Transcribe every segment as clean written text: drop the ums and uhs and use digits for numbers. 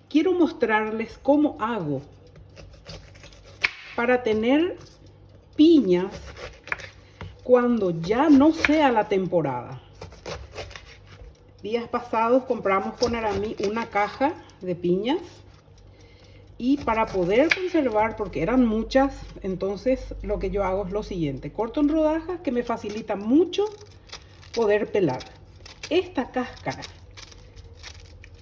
quiero mostrarles cómo hago para tener piñas cuando ya no sea la temporada. Días pasados compramos con Aramí una caja de piñas y para poder conservar, porque eran muchas, entonces lo que yo hago es lo siguiente: corto en rodajas que me facilita mucho poder pelar. Esta cáscara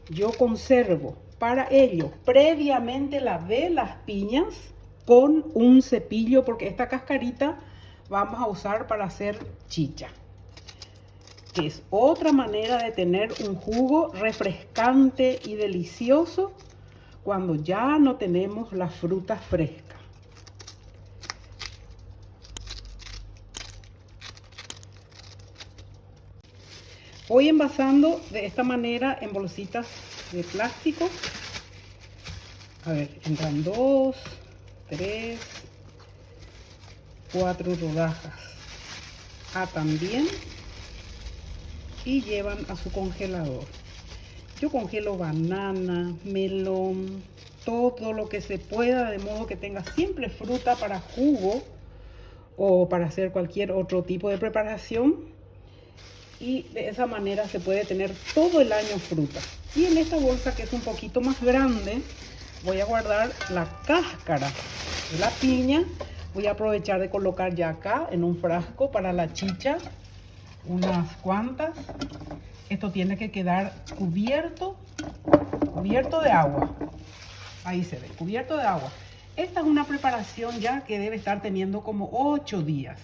yo conservo. Para ello, previamente lavé las piñas con un cepillo, porque esta cascarita vamos a usar para hacer chicha, que es otra manera de tener un jugo refrescante y delicioso cuando ya no tenemos la fruta fresca. Voy envasando de esta manera en bolsitas de plástico. A ver, entran 2, 3, 4 rodajas. También. Y llevan a su congelador. Yo congelo banana, melón, todo lo que se pueda, de modo que tenga siempre fruta para jugo o para hacer cualquier otro tipo de preparación. Y de esa manera se puede tener todo el año fruta. Y en esta bolsa, que es un poquito más grande, voy a guardar la cáscara de la piña. Voy a aprovechar de colocar ya acá en un frasco para la chicha unas cuantas. Esto tiene que quedar cubierto de agua. Ahí se ve, cubierto de agua. Esta es una preparación ya que debe estar teniendo como 8 días.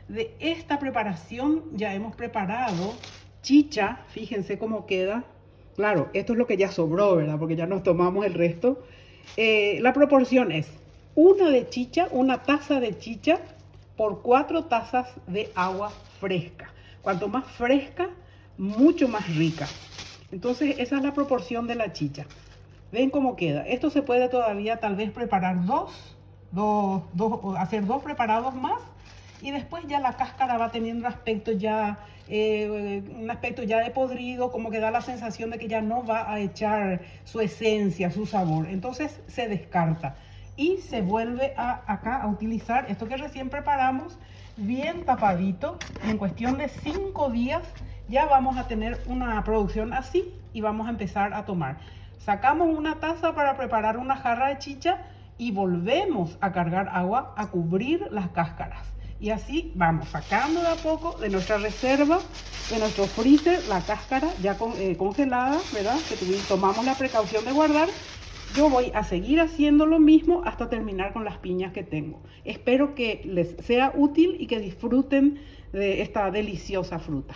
De esta preparación ya hemos preparado chicha. Fíjense cómo queda. Claro, esto es lo que ya sobró, ¿verdad? Porque ya nos tomamos el resto. La proporción es una taza de chicha por 4 tazas de agua fresca. Cuanto más fresca, mucho más rica. Entonces esa es la proporción de la chicha. Ven cómo queda. Esto se puede todavía tal vez preparar hacer 2 preparados más. Y después ya la cáscara va teniendo un aspecto ya de podrido, como que da la sensación de que ya no va a echar su esencia, su sabor. Entonces se descarta y se vuelve acá a utilizar esto que recién preparamos, bien tapadito. En cuestión de 5 días ya vamos a tener una producción así y vamos a empezar a tomar. Sacamos una taza para preparar una jarra de chicha y volvemos a cargar agua a cubrir las cáscaras. Y así vamos sacando de a poco de nuestra reserva, de nuestro freezer, la cáscara ya congelada, ¿verdad? Que tomamos la precaución de guardar. Yo voy a seguir haciendo lo mismo hasta terminar con las piñas que tengo. Espero que les sea útil y que disfruten de esta deliciosa fruta.